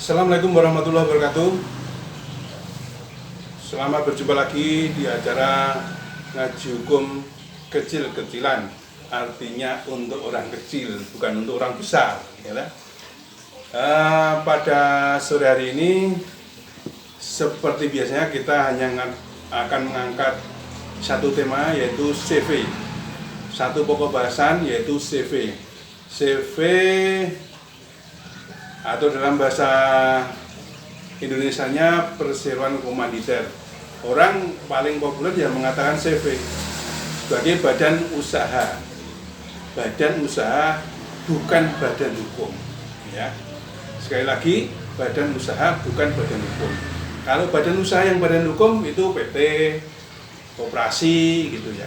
Assalamualaikum warahmatullahi wabarakatuh. Selamat berjumpa lagi di acara ngaji hukum kecil-kecilan. Artinya untuk orang kecil, bukan untuk orang besar. Ya. Pada sore hari ini, seperti biasanya kita hanya akan mengangkat satu tema, yaitu CV. Satu pokok bahasan, yaitu CV. CV atau dalam bahasa Indonesianya perseroan komanditer. Orang paling populer yang mengatakan CV sebagai badan usaha. Badan usaha bukan badan hukum. Ya. Sekali lagi, badan usaha bukan badan hukum. Kalau badan usaha yang badan hukum itu PT, koperasi gitu ya.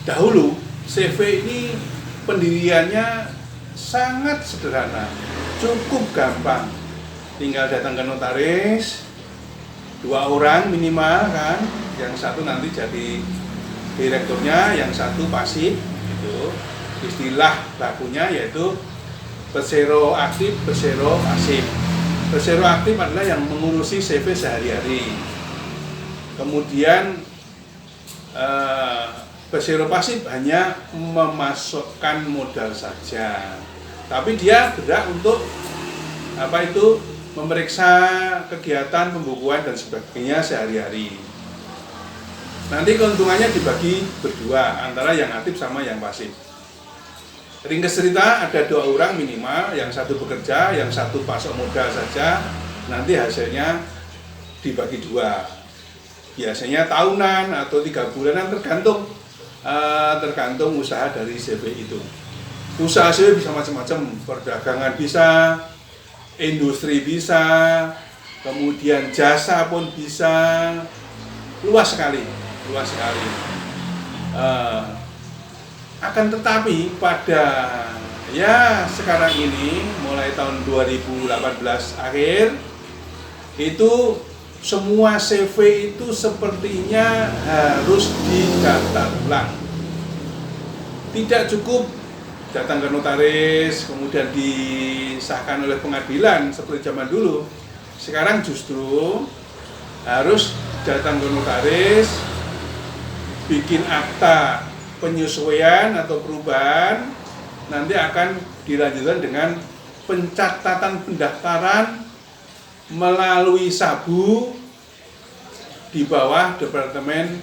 Dahulu CV ini pendiriannya sangat sederhana, cukup gampang. Tinggal datang ke notaris, 2 orang minimal kan, yang satu nanti jadi direkturnya, yang satu pasif, gitu. Istilah bakunya yaitu persero aktif, persero pasif. Persero aktif adalah yang mengurusi CV sehari-hari. Kemudian persero pasif hanya memasukkan modal saja, tapi dia berhak untuk memeriksa kegiatan pembukuan dan sebagainya sehari-hari. Nanti keuntungannya dibagi berdua antara yang aktif sama yang pasif. Ringkas cerita, ada 2 orang minimal, yang satu bekerja, yang satu pasok modal saja. Nanti hasilnya dibagi 2. Biasanya tahunan atau 3 bulanan, tergantung usaha dari CV itu. Usaha CV bisa macam-macam, perdagangan bisa, industri bisa, kemudian jasa pun bisa, luas sekali. Akan tetapi pada sekarang ini, mulai tahun 2018 akhir, itu semua CV itu sepertinya harus didaftar ulang. Tidak cukup datang ke notaris, kemudian disahkan oleh pengadilan seperti zaman dulu. Sekarang justru harus datang ke notaris, bikin akta penyesuaian atau perubahan, nanti akan dilanjutkan dengan pencatatan pendaftaran melalui Sabu di bawah Departemen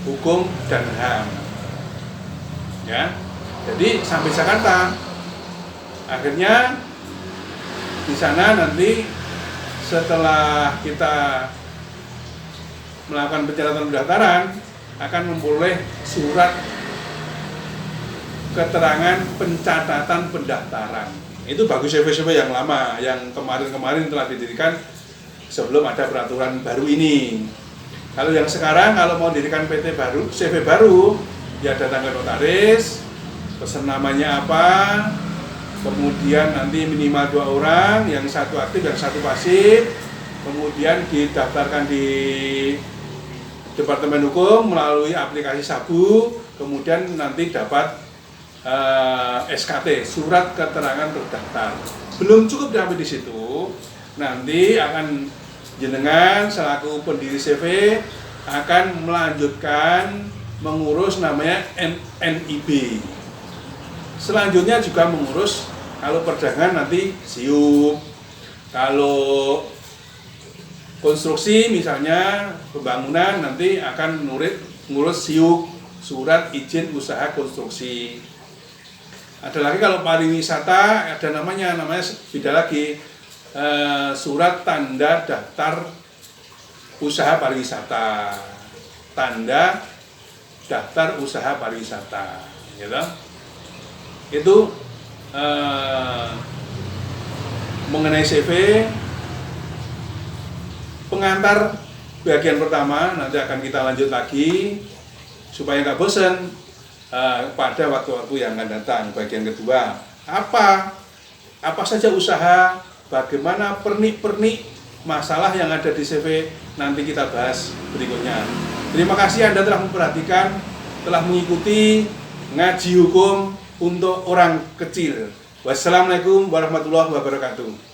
Hukum dan HAM. Ya. Jadi sampai Jakarta. Akhirnya di sana nanti setelah kita melakukan pencatatan pendaftaran akan memperoleh surat keterangan pencatatan pendaftaran. Itu bagus CV yang lama, yang kemarin-kemarin telah didirikan sebelum ada peraturan baru ini. Kalau yang sekarang, kalau mau didirikan PT baru, CV baru, ya datang ke notaris, pesan namanya apa, kemudian nanti minimal 2 orang, yang satu aktif, yang satu pasif, kemudian didaftarkan di Departemen Hukum melalui aplikasi Sabu, kemudian nanti dapat SKT, surat keterangan terdaftar. Belum cukup sampai di situ, nanti akan jenengan selaku pendiri CV akan melanjutkan mengurus namanya NIB. Selanjutnya juga mengurus kalau perdagangan nanti SIUP, kalau konstruksi misalnya pembangunan nanti akan ngurus SIUP, surat izin usaha konstruksi. Ada lagi kalau pariwisata, ada namanya beda lagi, surat tanda daftar usaha pariwisata, tanda daftar usaha pariwisata, gitu. Itu mengenai CV. Pengantar bagian pertama, nanti akan kita lanjut lagi supaya nggak bosan pada waktu-waktu yang akan datang. Bagian kedua, apa saja usaha, bagaimana pernik-pernik masalah yang ada di CV, nanti kita bahas berikutnya. Terima kasih Anda telah memperhatikan. telah mengikuti ngaji hukum untuk orang kecil. Wassalamualaikum warahmatullahi wabarakatuh.